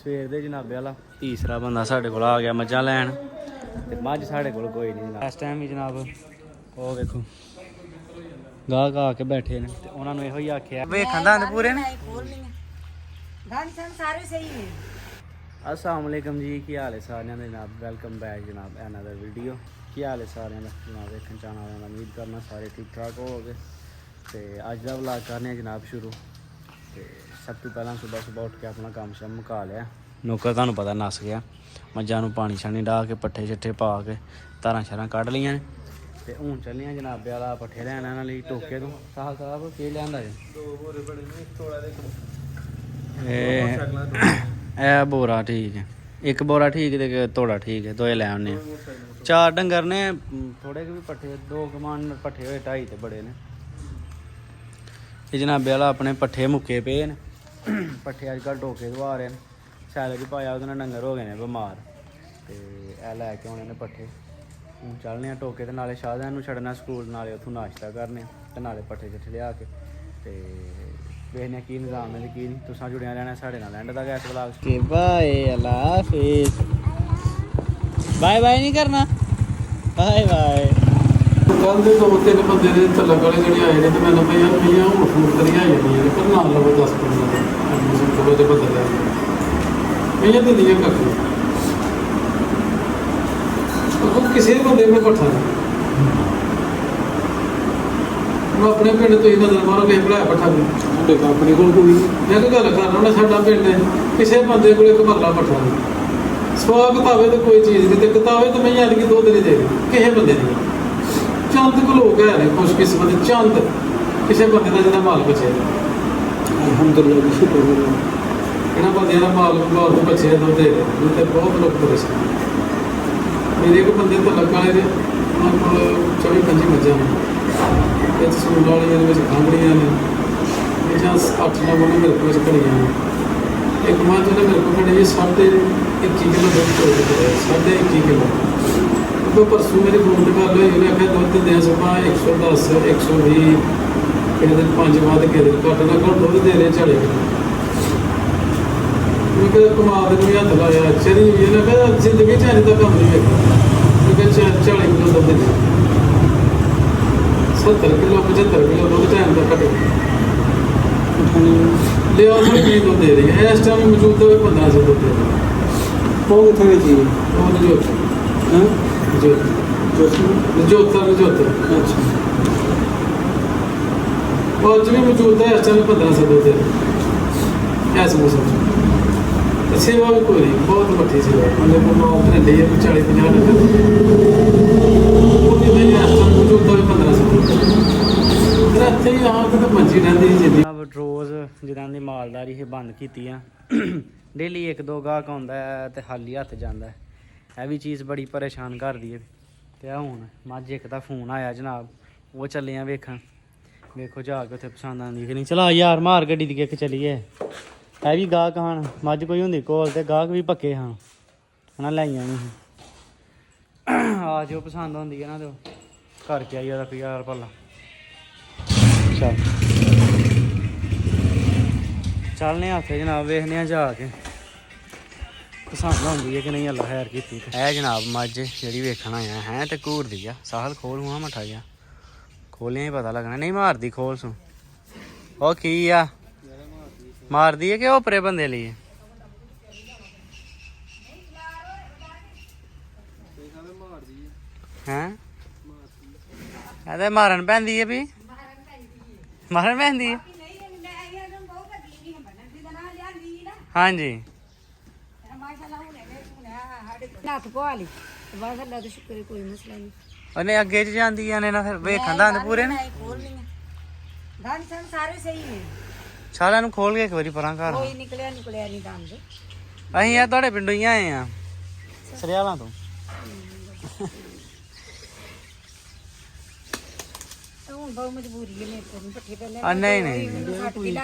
ਸਵੇਰ ਦੇ ਜਨਾਬੇ ਵਾਲਾ ਤੀਸਰਾ ਬੰਦਾ ਸਾਡੇ ਕੋਲ ਆ ਗਿਆ ਮੱਝਾਂ ਲੈਣ ਤੇ ਮੱਝ ਸਾਡੇ ਕੋਲ ਕੋਈ ਨਹੀਂ ਜਨਾਬ। ਇਸ ਟਾਈਮ ਵੀ ਜਨਾਬ ਉਹ ਵੇਖੋ ਗਾਹਕ ਆ ਕੇ ਬੈਠੇ ਨੇ ਤੇ ਉਹਨਾਂ ਨੂੰ ਇਹੋ ਹੀ ਆਖਿਆ ਵੇਖਣ ਦੰਦ ਪੂਰੇ ਨੇ ਸਾਰੇ ਸਹੀ ਨੇ। अस्सलाम वालेकुम जी, की हाल है सारिਆਂ ਦੇ जनाब। वेलकम बैक जनाब अनदर वीडियो। की हाल है सारिਆਂ ਦਾ जनाब। ਵੇਖਣ ਚਾਹਣਾ ਵਾਲਿਆਂ ਦਾ उम्मीद करना सारे ठीक ठाक ਹੋਵੋਗੇ ਤੇ ਅੱਜ ਦਾ ਵਲੌਗ ਕਰਨੇ ਜਨਾਬ ਸ਼ੁਰੂ। ਤੇ ਸਭ ਤੋਂ ਪਹਿਲਾਂ ਸਵੇਰ ਉੱਠ ਕੇ ਆਪਣਾ ਕੰਮ ਸ਼ਮ ਮੁਕਾ ਲਿਆ। ਨੌਕਰ ਤੁਹਾਨੂੰ ਪਤਾ ਨਸ ਗਿਆ, ਮੱਝਾਂ ਨੂੰ ਪਾਣੀ ਛਾਣੀ ਡਾ ਕੇ ਪੱਠੇ ਛੱਠੇ ਪਾ ਕੇ ਧਾਰਾਂ ਛਾਰਾਂ ਕੱਢ ਲਈਆਂ ਨੇ ਤੇ ਹੁਣ ਚੱਲੀਆਂ ਜਨਾਬੇ ਵਾਲਾ ਪੱਠੇ ਲੈਣ ਇਹਨਾਂ ਲਈ ਟੋਕੇ ਤੋਂ। ਸਾਹ ਸਾਹਿਬ ਕੀ ਲਿਆਂਦਾ ਜੀ? ਦੋ ਬੋਰੇ ਬੜੇ ਨੇ, ਥੋੜਾ ਦੇ ਇਹ ਬੋਰਾ ਠੀਕ ਹੈ, ਇੱਕ ਬੋਰਾ ਠੀਕ ਤੇ ਤੋੜਾ ਠੀਕ ਹੈ, ਦੋਏ ਲੈ ਆਉਨੇ ਆ। ਚਾਰ ਡੰਗਰ ਨੇ, ਥੋੜੇ ਕਿ ਵੀ ਪੱਠੇ ਦੋ ਕਮਾਨ ਪੱਠੇ ਹੋਏ, ਢਾਈ ਤੇ ਬੜੇ ਨੇ। ਇਹ ਜਨਾਬੇ ਵਾਲਾ ਆਪਣੇ ਪੱਠੇ ਮੁੱਕੇ ਪਏ ਨੇ। ਪੱਠੇ ਅੱਜ ਕੱਲ੍ਹ ਟੋਕੇ ਦਵਾ ਰਹੇ ਨੇ। ਸੈਲਰੀ ਪਾਇਆ ਉਹਦੇ ਨਾਲ ਡੰਗਰ ਹੋ ਗਏ ਨੇ ਬਿਮਾਰ ਤੇ ਇਹ ਲੈ ਕੇ ਆਉਣੇ ਨੇ ਪੱਠੇ। ਹੁਣ ਚੱਲਨੇ ਆ ਟੋਕੇ ਤੇ ਨਾਲੇ ਸ਼ਾਹਜਹਾਨ ਨੂੰ ਛੱਡਣਾ ਸਕੂਲ, ਨਾਲੇ ਉੱਥੋਂ ਨਾਸ਼ਤਾ ਕਰਨੇ ਤੇ ਨਾਲੇ ਪੱਠੇ ਚੱਠੇ ਲਿਆ ਕੇ ਤੇ ਵੇਖਦੇ ਹਾਂ ਕੀ ਨਿਜ਼ਾਮ ਹੈ ਤੇ ਕੀ ਨਹੀਂ। ਤੁਸੀਂ ਜੁੜਿਆ ਰਹਿਣਾ ਸਾਡੇ ਨਾਲ ਐਂਡ ਤੱਕ ਇਸ ਵਲੌਗ ਕੇ। ਬਾਏ, ਅੱਲਾ ਹਾਫਿਜ਼। ਬਾਏ ਬਾਏ ਨਹੀਂ ਕਰਨਾ, ਬਾਏ ਬਾਏ। ਕੱਲ ਦੇ 2-3 ਬੰਦੇ ਦੇ ਤਲਕ ਵਾਲੇ ਜਿਹੜੇ ਆਏ ਨੇ ਤੇ ਮੈਨੂੰ ਪਈ ਯਾਰ ਪਈਆਂ ਹੁਣ ਫੋਨ ਕਰੀਆਂ ਜਾਂਦੀਆਂ ਨੇ, ਪਰ ਨਾਲ ਲਵੋ 10-15 ਦਾ ਐਡਮਿਸ਼ਨ ਕਰੋ ਤੇ ਬਦਲ ਲੈ ਪਈਆਂ ਤੇ ਦੀਆਂ ਕੱਖ ਉਹ ਕਿਸੇ ਬੰਦੇ ਨੂੰ ਪੱਠਾ ਮੈਂ ਆਪਣੇ ਪਿੰਡ ਤੋਂ ਹੀ ਨਜ਼ਰ ਮਾਰੋ ਕਿਸੇ ਭਰਾ ਪੱਠਾ ਵੀ ਸਾਡੇ ਆਪਣੇ ਕੋਲ ਕੋਈ ਮੈਂ ਤਾਂ ਗੱਲ ਕਰਨਾ ਉਹਨੇ ਸਾਡਾ ਪਿੰਡ ਕਿਸੇ ਬੰਦੇ ਕੋਲ ਇੱਕ ਮਰਲਾ ਪੱਠਾ ਨਹੀਂ। ਸਵਾ ਕਿਤਾਬੇ ਤੇ ਕੋਈ ਚੀਜ਼ ਨਹੀਂ ਤੇ ਕਿਤਾਬੇ ਤਾਂ ਮੈਂ ਯਾਦ ਕਿ ਦੋ ਦਿਨ ਦੇ ਕਿਸੇ ਬੰਦੇ ਦੀ ਚੰਦ ਕੋ ਲੋਕ ਹੈ ਨੇ ਖੁਸ਼ਕਿਸਮਤ ਚੰਦ ਕਿਸੇ ਬੰਦੇ ਦਾ ਜਿਹਦਾ ਮਾਲ ਬਚਿਆ ਅਲਹਮਦੁਲਿਲਾ ਦੀ ਸ਼ੁਕਰ ਇਹਨਾਂ ਬੰਦਿਆਂ ਦਾ ਮਾਲ ਬਹੁਤ ਬਚਿਆ ਦੋ ਦੇ ਤੇ ਬਹੁਤ ਲੋਕ ਪਰੇਸ਼ਾਨ। ਮੇਰੇ ਇੱਕ ਬੰਦੇ ਤਾਂ ਲੱਗਾ ਵਾਲੇ ਦੇ ਉਹਨਾਂ ਕੋਲ 24-25 ਮੱਝਾਂ ਨੇ ਇਹ ਸਕੂਲ ਵਾਲੀਆਂ ਦੇ ਵਿੱਚ ਖਾਂਗੜੀਆਂ ਨੇ ਇਹ ਜਾਂ 8-9 ਬੋਲੇ ਮੇਰੇ ਕੋਲ ਘੜੀਆਂ ਨੇ। ਇੱਕ ਮੱਝ ਨੇ ਮੇਰੇ ਕੋਲ ਘੜੀ 21 ਕਿਲੋ ਦੁੱਧ ਚੋਦ ਕਰਿਆ, 21.5 ਕਿਲੋ। ਉਹ ਪਰਸੋਂ ਮੇਰੀ ਫੋਨ ਤੇ ਗੱਲ ਹੋਈ, ਉਹਨੇ ਆਖਿਆ ਦੁੱਧ ਦੇ ਸਭਾ 110 120 ਕਿਸੇ ਦਿਨ 5 ਵੱਧ ਕਿਸੇ ਦਿਨ ਘੱਟ ਨਾ ਘੱਟ ਦੁੱਧ ਦੇ ਰਹੇ 40 ਕਿਲੋ। ਮੈਂ ਕਿਹਾ ਕਮਾਲ ਦੇ ਨੂੰ ਹੱਥ ਲਾਇਆ ਚਰੀ ਵੀ ਇਹਨਾਂ ਕਹਿੰਦਾ ਜ਼ਿੰਦਗੀ ਚ ਅਜੇ ਤੱਕ ਕੰਮ ਨਹੀਂ ਵੇਖਿਆ। ਕਿਉਂਕਿ 40 ਕਿਲੋ ਦੁੱਧ ਦੇ 70 ਕਿਲੋ 75 ਕਿਲੋ ਦੁੱਧ ਟਾਈਮ ਦਾ ਘਟੇ ਲਿਆ ਉਹਨੂੰ ਕੀ ਦੁੱਧ ਦੇ ਰਹੀ ਹੈ। ਇਸ ਟਾਈਮ ਮੌਜੂਦਾ 1500 ਦੁੱਧ ਦੇ ਰਹੀ। ਉਹ ਕਿੱਥੇ ਵੇਚੀ ਉਹ ਜੋਤ ਜੋਤ ਅੱਛਾ ਉਹ ਅੱਜ ਵੀ ਮੌਜੂਦ ਹੈ। ਇਸ ਟਾਈਮ 1500 ਦੁੱਧ ਦੇ ਰਹੀ ਇਸ ਮੌਸਮ ਤੇ ਸੇਵਾ ਵੀ ਕੋਈ ਨਹੀਂ, ਬਹੁਤ ਵੱਡੀ ਸੇਵਾ। ਮਤਲਬ ਉਹ ਆਪਣੇ ਲਈ 40-50 ਰੁਪਏ ਉਹਦੀ ਨਹੀਂ ਇਸ ਟਾਈਮ ਮੌਜੂਦਾ ਵੀ 1500 ਫਿਰ ਇੱਥੇ ਹੀ ਆ ਕੇ ਤਾਂ ਮੰਜੀ ਰਹਿੰਦੀ ਸੀ ਜਿੱਦੀ ਰੋਜ਼ ਜਿੱਦਾਂ ਦੀ ਮਾਲਦਾਰੀ ਇਹ ਬੰਦ ਕੀਤੀ ਆ। ਡੇਲੀ 1-2 ਗਾਹਕ ਆਉਂਦਾ ਤੇ ਖਾਲੀ ਹੱਥ ਜਾਂਦਾ। ਇਹ ਵੀ ਚੀਜ਼ ਬੜੀ ਪਰੇਸ਼ਾਨ ਕਰਦੀ ਹੈ। ਤੇ ਆ ਹੁਣ ਮੱਝ ਇੱਕ ਦਾ ਫੋਨ ਆਇਆ ਜਨਾਬ, ਉਹ ਚੱਲੇ ਆ ਵੇਖਣ। ਵੇਖੋ ਜਾ ਕੇ ਉੱਥੇ ਪਸੰਦ ਆਉਂਦੀ ਕਿ ਨਹੀਂ। ਚਲਾ ਯਾਰ ਮਾਰ ਗੱਡੀ ਦੀ ਕਿੱਕ ਚਲੀਏ। ਇਹ ਵੀ ਗਾਹਕ ਹਨ, ਮੱਝ ਕੋਈ ਹੁੰਦੀ ਕੋਲ ਤੇ ਗਾਹਕ ਵੀ ਪੱਕੇ ਹਨ, ਹਨਾ ਲਾਈਆਂ ਨਹੀਂ ਆ ਜੋ ਪਸੰਦ ਹੁੰਦੀ ਹੈ ਨਾ ਤੇ ਕਰਕੇ ਆਈ ਉਹਦਾ PR ਭਲਾ। ਚੱਲ ਚੱਲਨੇ ਹੱਥੇ ਜਨਾਬ, ਵੇਖਦੇ ਹਾਂ ਜਾ ਕੇ ਪਸੰਦ ਆਉਂਦੀ ਹੈ ਕਿ ਨਹੀਂ। ਅੱਲਾ ਖੈਰ ਕੀਤੀ। ਇਹ ਜਨਾਬ ਮੱਝ ਜਿਹੜੀ ਵੇਖਣ ਆਇਆ ਹੈ ਤੇ ਘੂਰਦੀ ਆ। ਸਾਹਲ ਖੋਲ ਮੂੰਹ ਮੱਠਾ ਜਿਹਾ ਖੋਲਿਆ ਹੀ ਪਤਾ ਲੱਗਣਾ। ਨਹੀਂ ਮਾਰਦੀ ਖੋਲ ਸੂ ਉਹ ਕੀ ਆ ਮਾਰਦੀ ਹੈ ਕਿ ਉਹ ਪਰੇ ਬੰਦੇ ਲਈ ਹੈ? ਇਹਦੇ ਮਾਰਨ ਪੈਂਦੀ ਹੈ ਵੀ ਮਾਰਨ ਪੈਂਦੀ ਹੈ। ਹਾਂਜੀ ਹੱਥ ਪਵਾ ਲਈ ਬਸ ਅੱਲਾ ਦਾ ਸ਼ੁਕਰ ਹੈ, ਕੋਈ ਮਸਲਾ ਨਹੀਂ। ਉਹਨੇ ਅੱਗੇ ਚ ਜਾਂਦੀਆਂ ਨੇ ਨਾ ਫਿਰ ਵੇਖਣ ਦੰਦ ਪੂਰੇ ਨੇ। ਦੰਦ ਸਾਰੇ ਸਹੀ ਨੇ। ਸਾਰਿਆਂ ਨੂੰ ਖੋਲ ਕੇ ਇੱਕ ਵਾਰੀ ਪਰਾਂ ਕਰ। ਕੋਈ ਨਿਕਲਿਆ ਨਹੀਂ ਦੰਦ। ਅਸੀਂ ਆ ਤੁਹਾਡੇ ਪਿੰਡੋਂ ਹੀ ਆਏ ਆ, ਸਰਿਆਲਾਂ ਤੋਂ। ਹੁਣ ਬਹੁਤ ਮਜਬੂਰੀ ਹੈ ਮੇਰੇ ਕੋਲ ਪੱਠੇ ਪਹਿਲਾਂ ਨਹੀਂ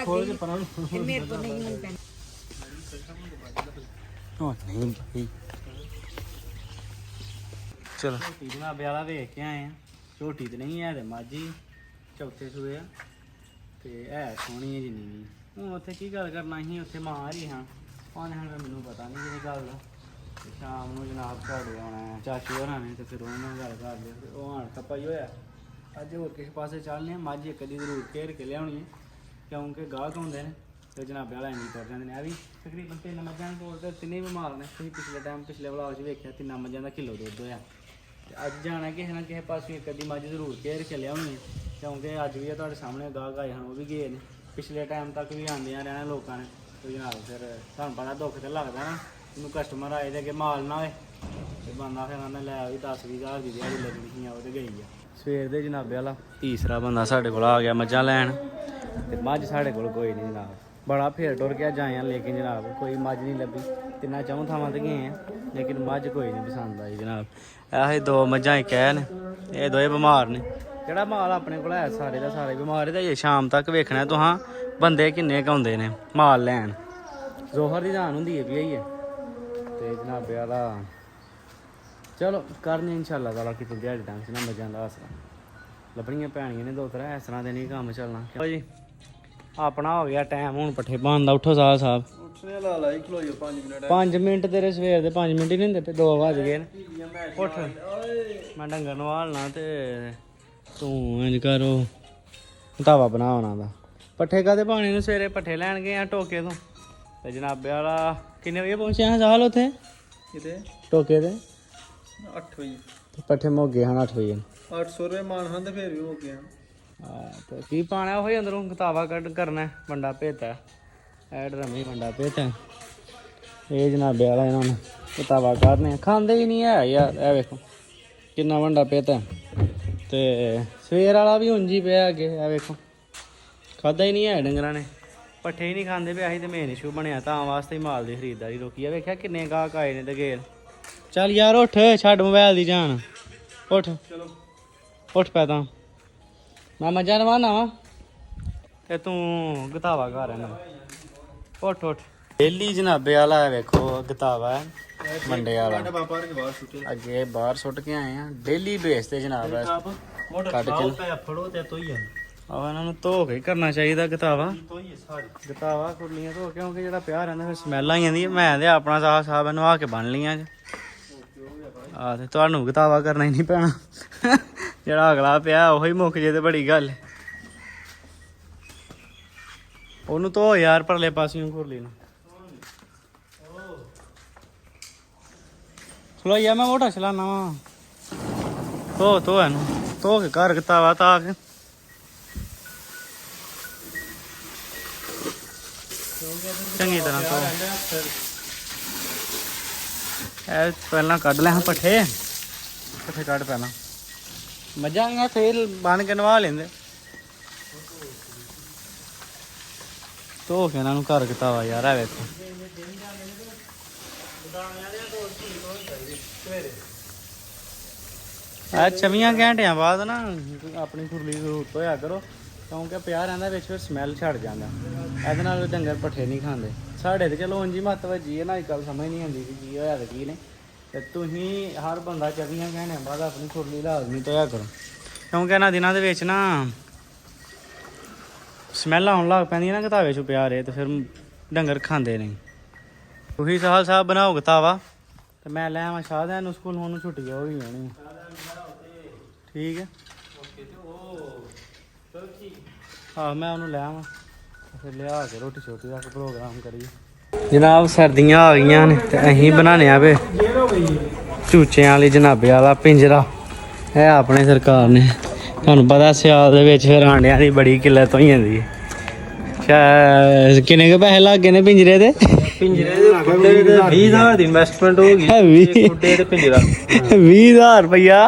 ਮੇਰੇ ਕੋਲ ਨਹੀਂ ਹੁਣ ਪੈਣ। ਨਹੀਂ ਭਾਈ ਚਲੋ ਜਨਾਬੇ ਵਾਲਾ ਵੇਖ ਕੇ ਆਏ ਆ। ਝੋਟੀ ਤੇ ਨਹੀਂ ਹੈ ਤੇ ਮਾਝੀ ਚੌਥੇ ਸੂਏ ਆ ਤੇ ਹੈ ਸੋਹਣੀ ਹੈ ਜਿੰਨੀ ਵੀ। ਹੁਣ ਉੱਥੇ ਕੀ ਗੱਲ ਕਰਨਾ, ਅਸੀਂ ਉੱਥੇ ਮਾਰ ਹੀ ਹਾਂ। ਉਹਨੇ ਹੁਣ ਮੈਨੂੰ ਪਤਾ ਨਹੀਂ ਇਹ ਗੱਲ ਦਾ ਤੇ ਸ਼ਾਮ ਨੂੰ ਜਨਾਬ ਸਾਡੇ ਆਉਣਾ ਹੈ ਚਾਚੀ ਹੋਰਾਂ ਨੇ ਤੇ ਫਿਰ ਉਹਨਾਂ ਨਾਲ ਗੱਲ ਕਰ ਲਿਆ ਤੇ ਉਹ ਆਣ ਟੱਪਾ ਹੀ ਹੋਇਆ ਅੱਜ ਹੋਰ ਕਿਸੇ ਪਾਸੇ ਚੱਲਨੇ ਆ ਮੱਝ ਇੱਕ ਦੀ ਜ਼ਰੂਰ ਘੇਰ ਕੇ ਲਿਆਉਣੀ ਹੈ ਕਿਉਂਕਿ ਗਾਹਕ ਹੁੰਦੇ ਨੇ ਤੇ ਜਨਾਬੇ ਵਾਲਾ ਇੰਨੀ ਤੁਰ ਜਾਂਦੇ ਨੇ ਆ ਵੀ ਤਕਰੀਬਨ 3 ਮੱਝਾਂ ਕੋਲ ਤੇ ਤਿੰਨੇ ਬਿਮਾਰ ਨੇ ਤੁਸੀਂ ਪਿਛਲੇ ਵਲੌਗ 'ਚ ਵੇਖਿਆ 3 ਮੱਝਾਂ ਦਾ ਕਿਲੋ ਦੁੱਧ ਹੋਇਆ ਤੇ ਅੱਜ ਜਾਣਾ ਕਿਸੇ ਨਾ ਕਿਸੇ ਪਾਸੇ ਇੱਕ ਅੱਧੀ ਮੱਝ ਜ਼ਰੂਰ ਘੇਰ ਕੇ ਲਿਆਉਣੀ ਹੈ ਕਿਉਂਕਿ ਅੱਜ ਵੀ ਤੁਹਾਡੇ ਸਾਹਮਣੇ ਗਾਹਕ ਆਏ ਹਨ ਉਹ ਵੀ ਗਏ ਨੇ ਪਿਛਲੇ ਟਾਈਮ ਤੱਕ ਵੀ ਆਉਂਦਿਆਂ ਰਹਿਣਾ ਲੋਕਾਂ ਨੇ ਤੇ ਜਨਾਬ ਫਿਰ ਤੁਹਾਨੂੰ ਪਤਾ ਦੁੱਖ ਤੇ ਲੱਗਦਾ ਨਾ ਇਹਨੂੰ ਕਸਟਮਰ ਆਏ ਤੇ ਅੱਗੇ ਮਾਲ ਨਾ ਹੋਏ ਤੇ ਬੰਦਾ ਫਿਰ ਉਹਨੇ ਲੈ ਵੀ 10-20 ਹਜ਼ਾਰ ਦੀ ਦਿਹਾੜੀ ਲੱਗਣੀ ਸੀ ਉਹ ਤੇ ਗਈ ਆ ਸਵੇਰ ਦੇ ਜਨਾਬੇ ਵਾਲਾ ਤੀਸਰਾ ਬੰਦਾ ਸਾਡੇ ਕੋਲ ਆ ਗਿਆ ਮੱਝਾਂ ਲੈਣ ਤੇ ਮੱਝ ਸਾਡੇ ਕੋਲ ਕੋਈ ਨਹੀਂ ਜਨਾਬ ਬੜਾ ਫੇਰ ਟੁਰ ਗਿਆ ਜਾਇਆ ਲੇਕਿਨ ਜਨਾਬ ਕੋਈ ਮੱਝ ਨਹੀਂ ਲੱਭੀ ਤਿੰਨਾਂ ਚੌਂ ਥਾਵਾਂ ਤੇ ਗਏ ਆ ਲੇਕਿਨ ਮੱਝ ਕੋਈ ਨਹੀਂ ਪਸੰਦ ਆਈ ਜਨਾਬ ਇਹ 2 ਮੱਝਾਂ ਇੱਕ ਹੈ ਨੇ ਇਹ ਦੋਏ ਬਿਮਾਰ ਨੇ ਜਿਹੜਾ ਮਾਲ ਆਪਣੇ ਕੋਲ ਹੈ ਸਾਰੇ ਦਾ ਸਾਰੇ ਬਿਮਾਰ ਤੇ ਸ਼ਾਮ ਤੱਕ ਵੇਖਣਾ ਤੁਹਾਂ ਬੰਦੇ ਕਿੰਨੇ ਕੁ ਆਉਂਦੇ ਨੇ ਮਾਲ ਲੈਣ ਜ਼ੋਹਰ ਦੀ ਜਾਨ ਹੁੰਦੀ ਹੈ ਵੀ ਆਈ ਹੈ ਤੇ ਜਨਾਬੇ ਵਾਲਾ ਚਲੋ ਕਰਨੀ ਇਨਸ਼ਾਅੱਲਾ ਤਾਲਾ ਕਿਤੇ ਦਿਹਾੜੀ ਟਾਈਮ ਸੀ ਨਾ ਮੱਝਾਂ ਦਾ ਆਸਰਾ ਲੱਭਣੀਆਂ ਪੈਣੀਆਂ ਨੇ 2-3 ਇਸ ਤਰ੍ਹਾਂ ਦੇ ਨਹੀਂ ਕੰਮ ਚੱਲਣਾ ਕਿਉਂ ਜੀ ਆਪਣਾ ਹੋ ਗਿਆ ਟਾਈਮ ਹੁਣ ਪੱਠੇ ਪਾਉਣ ਦਾ ਉੱਠੋ ਸਾਹਿਬ ਉੱਠਣੇ ਲਾ ਲਾ ਖਲੋ ਜਾ 5 ਮਿੰਟ 5 ਮਿੰਟ ਤੇਰੇ ਸਵੇਰ ਦੇ 5 ਮਿੰਟ ਹੀ ਨਹੀਂ ਹੁੰਦੇ ਪਏ 2 ਵੱਜ ਗਏ ਨੇ ਉੱਠ ਮੈਂ ਡੰਗਰ ਨੂੰ ਹਾਲਣਾ ਤੇ ਤੂੰ ਇੰਜ ਕਰ ਉਹ ਧਾਵਾ ਬਣਾ ਉਹਨਾਂ ਦਾ ਪੱਠੇ ਕਾਦੇ ਪਾਣੀ ਨੂੰ ਸਵੇਰੇ ਪੱਠੇ ਲੈਣ ਗਏ ਆ ਟੋਕੇ ਤੋਂ ਤੇ ਜਨਾਬੇ ਵਾਲਾ ਕਿੰਨੇ ਵਜੇ ਪਹੁੰਚਿਆ ਸਾਲ ਉੱਥੇ ਕਿਤੇ ਟੋਕੇ ਤੇ 8 ਵਜੇ ਪੱਠੇ ਮੁੱਕ ਗਏ ਹਨ 8 ਵਜੇ 800 ਰੁਪਏ ਮਾਨ ਹਨ ਤੇ ਫਿਰ ਵੀ ਹੋ ਗਿਆ ਤੇ ਕੀ ਪਾਣਾ ਉਹ ਅੰਦਰੋਂ ਗਤਾਵਾ ਕੱਢ ਕਰਨਾ ਵੰਡਾ ਭੇਤਾ ਐਡ ਰਮੀ ਵੰਡਾ ਭੇਤਾ ਇਹ ਜਨਾਬੇ ਵਾਲਾ ਇਹਨਾਂ ਨੂੰ ਗਤਾਵਾ ਕਰਨੇ ਖਾਂਦੇ ਹੀ ਨਹੀਂ ਹੈ ਯਾਰ ਇਹ ਵੇਖੋ ਕਿੰਨਾ ਵੰਡਾ ਭੇਤਾ ਤੇ ਸਵੇਰ ਵਾਲਾ ਵੀ ਉਂਝ ਹੀ ਪਿਆ ਅੱਗੇ ਇਹ ਵੇਖੋ ਖਾਦਾ ਹੀ ਨਹੀਂ ਹੈ ਡੰਗਰਾਂ ਨੇ ਪੱਠੇ ਹੀ ਨਹੀਂ ਖਾਂਦੇ ਪਿਆ ਸੀ ਤੇ ਮੇਨ ਇਸ਼ੂ ਬਣਿਆ ਤਾਂ ਵਾਸਤੇ ਹੀ ਮਾਲ ਦੀ ਖਰੀਦਦਾਰੀ ਰੋਕੀ ਆ ਵੇਖਿਆ ਕਿੰਨੇ ਗਾਹਕ ਆਏ ਨੇ ਤੇ ਗੇਰ ਚੱਲ ਯਾਰ ਉੱਠ ਛੱਡ ਮੋਬਾਈਲ ਦੀ ਜਾਨ ਉੱਠ ਚਲੋ ਉੱਠ ਪੈ ਤਾਂ ਮੈਂ ਮੱਝਾਂ ਨਵਾਨਾ ਵਾ ਤੇ ਤੂੰ ਗਤਾਵਾ ਘਰ ਇਹਨਾਂ ਉੱਠ ਉੱਠ ਡੇਲੀ ਜਨਾਬੇ ਵਾਲਾ ਵੇਖੋ ਗਤਾਵਾ ਮੰਡੇ ਵਾਲਾ ਅੱਗੇ ਬਾਹਰ ਸੁੱਟ ਕੇ ਆਏ ਆ ਡੇਲੀ ਬੇਸ ਤੇ ਜਨਾਬ ਕੱਢ ਕੇ ਫੜੋ ਤੇ ਤੋਈ ਆਹ ਇਹਨਾਂ ਨੂੰ ਧੋ ਕੇ ਕਰਨਾ ਚਾਹੀਦਾ ਗਤਾਵਾ ਗਤਾਵਾ ਕੁਰਲੀਆਂ ਧੋ ਕਿਉਂਕਿ ਜਿਹੜਾ ਪਿਆ ਰਹਿੰਦਾ ਫਿਰ ਸਮੈਲ ਆਈ ਜਾਂਦੀ ਮੈਂ ਤੇ ਆਪਣਾ ਸਾਹ ਨਵਾ ਕੇ ਬੰਨ ਲੀਆਂ ਆ ਤੇ ਤੁਹਾਨੂੰ ਗਤਾਵਾ ਕਰਨਾ ਹੀ ਨਹੀਂ ਪੈਣਾ ਜਿਹੜਾ ਅਗਲਾ ਪਿਆ ਉਹੀ ਮੁੱਕ ਜੇ ਤੇ ਬੜੀ ਗੱਲ ਉਹਨੂੰ ਧੋ ਯਾਰ ਪਰਲੇ ਪਾਸੇ ਨੂੰ ਕੁਰਲੀ ਨੂੰ ਚਲੋ ਯਾਰ ਮੈਂ ਮੋਟਾ ਚਲਾਣਾ ਵਾ ਧੋ ਇਹਨੂੰ ਧੋ ਕੇ ਘਰ ਗਤਾਵਾ ਤਾਂ ਕੇ ਚੰਗੀ ਤਰ੍ਹਾਂ ਧੋ ਇਹ ਪਹਿਲਾਂ ਕੱਢ ਲੈ ਹਾਂ ਪੱਠੇ ਕੱਢ ਪਹਿਲਾਂ ਮੱਝਾਂ ਆ ਫੇਰ ਬਣ ਕੇ ਨਵਾ ਲੈਂਦੇ ਧੋ ਕੇ ਇਹਨਾਂ ਨੂੰ ਘਰ ਗਤਾਵਾ ਯਾਰ ਆ ਵੇਖੋ ਆ 24 ਘੰਟਿਆਂ ਬਾਅਦ ਨਾ ਆਪਣੀ ਖੁਰਲੀ ਜ਼ਰੂਰਤ ਹੋਇਆ ਕਰੋ ਕਿਉਂਕਿ ਪਿਆ ਰਹਿੰਦਾ ਵਿੱਚ ਫਿਰ ਸਮੈਲ ਛੱਡ ਜਾਂਦਾ ਇਹਦੇ ਨਾਲ ਡੰਗਰ ਪੱਠੇ ਨਹੀਂ ਖਾਂਦੇ ਸਾਡੇ ਤੇ ਚਲੋ ਉਂਝ ਹੀ ਮੱਤ ਵੱਜੀ ਹੈ ਨਾ ਅੱਜ ਕੱਲ੍ਹ ਸਮਝ ਨਹੀਂ ਆਉਂਦੀ ਕਿ ਕੀ ਹੋਇਆ ਤੇ ਕੀ ਨਹੀਂ ਤੇ ਤੁਸੀਂ ਹਰ ਬੰਦਾ 24 ਘੰਟਿਆਂ ਬਾਅਦ ਆਪਣੀ ਖੁਰਲੀ ਲਾਜ਼ਮੀ ਧੋਇਆ ਕਰੋ ਕਿਉਂਕਿ ਇਹਨਾਂ ਦਿਨਾਂ ਦੇ ਵਿੱਚ ਨਾ ਸਮੈਲ ਆਉਣ ਲੱਗ ਪੈਂਦੀ ਨਾ ਗਤਾਵੇ 'ਚ ਪਿਆ ਰਹੇ ਤੇ ਫਿਰ ਡੰਗਰ ਖਾਂਦੇ ਨਹੀਂ ਤੁਸੀਂ ਸਾਹਿਬ ਬਣਾਓ ਗਤਾਵਾ ਤੇ ਮੈਂ ਲੈ ਆਵਾਂ ਸ਼ਾਹਦਿਆਂ ਨੂੰ ਸਕੂਲ ਹੁਣ ਛੁੱਟੀ ਹੋ ਗਈ ਹੋਣੀ ਠੀਕ ਹੈ ਹਾਂ ਮੈਂ ਉਹਨੂੰ ਲੈ ਆਵਾਂ ਫਿਰ ਲਿਆ ਕੇ ਰੋਟੀ ਛੋਟੀ ਦਾ ਪ੍ਰੋਗਰਾਮ ਕਰੀਏ ਜਨਾਬ ਸਰਦੀਆਂ ਆ ਗਈਆਂ ਨੇ ਤੇ ਅਸੀਂ ਬਣਾਉਣੇ ਆ ਵੇ ਚੂਚਿਆਂ ਵਾਲੀ ਜਨਾਬੇ ਵਾਲਾ ਪਿੰਜਰਾ ਇਹ ਆਪਣੇ ਸਰਕਾਰ ਨੇ ਤੁਹਾਨੂੰ ਪਤਾ ਸਿਆਲ ਦੇ ਵਿੱਚ ਫਿਰ ਆਂਡਿਆਂ ਦੀ ਬੜੀ ਕਿੱਲਤ ਹੋ ਜਾਂਦੀ ਹੈ ਕਿੰਨੇ ਕੁ ਪੈਸੇ ਲੱਗ ਗਏ ਨੇ ਪਿੰਜਰੇ ਦੇ 20000 ਦੀ ਇਨਵੈਸਟਮੈਂਟ ਹੋ ਗਈ ਖੁੱਡੇ ਤੇ ਪਿੰਜਰਾ 20000 ਰੁਪਇਆ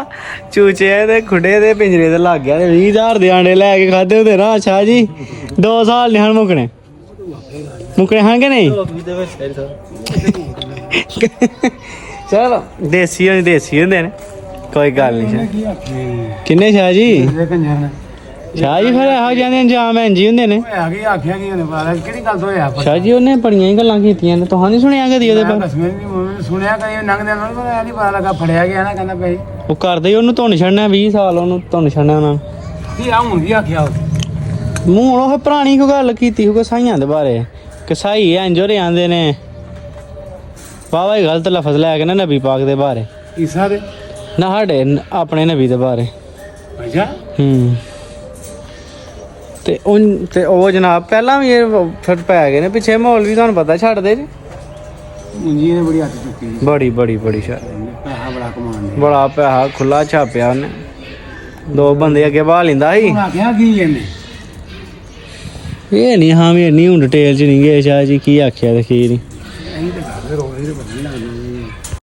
ਚੂਚੇ ਦੇ ਖੁੱਡੇ ਦੇ ਪਿੰਜਰੇ ਤੇ ਲੱਗ ਗਿਆ ਤੇ 20000 ਦੇ ਆਂਡੇ ਲੈ ਕੇ ਖਾਦੇ ਹੁੰਦੇ ਨਾ ਅੱਛਾ ਜੀ 2 ਸਾਲ ਨਹੀਂ ਹਨ ਮੁੱਕਣੇ ਹਨ ਕਿ ਨਹੀਂ ਚਲੋ ਦੇਸੀ ਹੁੰਦੇ ਨੇ ਕੋਈ ਗੱਲ ਨਹੀਂ ਕਿੰਨੇ ਸ਼ਾਹ ਜੀ ਸ਼ਾਹ ਜੀ ਫਿਰ ਇਹੋ ਜਿਹੇ ਅੰਜਾਮ ਇੰਝ ਹੀ ਹੁੰਦੇ ਨੇ ਕਿਹੜੀ ਗੱਲ ਤੋਂ ਹੋਇਆ ਸ਼ਾਹ ਜੀ ਉਹਨੇ ਬੜੀਆਂ ਹੀ ਗੱਲਾਂ ਕੀਤੀਆਂ ਨੇ ਤੁਹਾਂ ਨਹੀਂ ਸੁਣਿਆ ਕਦੀ ਉਹਦੇ ਬਾਰੇ ਸੁਣਿਆ ਕਦੀ ਲੰਘਦੇ ਨਾਲ ਨਹੀਂ ਪਤਾ ਲੱਗਾ ਫੜਿਆ ਗਿਆ ਨਾ ਕਹਿੰਦਾ ਭਾਈ ਉਹ ਕਰਦੇ ਉਹਨੂੰ ਧੁੰਨ ਛੱਡਣਾ 20 ਸਾਲ ਉਹਨੂੰ ਧੁੰਨ ਛੱਡਣਾ ਉਹਨਾਂ ਕੀ ਆ ਹੁਣ ਵੀ ਆਖਿਆ ਮੂੰਹ ਉਹ ਪੁਰਾਣੀ ਕੋਈ ਗੱਲ ਕੀਤੀ ਹੋਊ ਸਾਈਆਂ ਦੇ ਬਾਰੇ ਕਿ ਸਾਈ ਇੰਜ ਹੋ ਆਂਦੇ ਨੇ ਵਾਵਾ ਹੀ ਗਲਤ ਲਫ਼ਜ਼ ਲੈ ਕੇ ਨਾ ਨਬੀ ਪਾਕ ਦੇ ਬਾਰੇ ਈਸਾ ਦੇ ਨਾ ਸਾਡੇ ਆਪਣੇ ਨਬੀ ਦੇ ਬਾਰੇ ਅੱਛਾ ਤੇ ਉਹ ਜਨਾਬ ਪਹਿਲਾਂ ਵੀ ਇਹ ਫਿਰ ਪੈ ਗਏ ਨੇ ਪਿੱਛੇ ਮਾਹੌਲ ਵੀ ਤੁਹਾਨੂੰ ਪਤਾ ਛੱਡਦੇ ਜੀ ਮੁੰਜੀ ਨੇ ਬੜੀ ਹੱਥ ਚੁੱਕੀ ਬੜੀ ਸ਼ਾਇਦ ਪੈਸਾ ਬੜਾ ਕਮਾਉਂਦੇ ਬੜਾ ਪੈਸਾ ਖੁੱਲਾ ਛਾਪਿਆ ਉਹਨੇ 2 ਬੰਦੇ ਅੱਗੇ ਬਾਹ ਲੈਂਦਾ ਸੀ ਆਖਿਆ ਕੀ ਇਹਨੇ ਇਹ ਨਹੀਂ ਹਾਂ ਵੀ ਇੰਨੀ ਹੁਣ ਡਿਟੇਲ ਚ ਨਹੀਂ ਗਏ ਸ਼ਾਹ ਜੀ ਕੀ ਆਖਿਆ ਤੇ ਕੀ ਨਹੀਂ ਅਸੀਂ ਤੇ ਗੱਲ ਰੋਜ਼ ਹੀ ਬਦਲ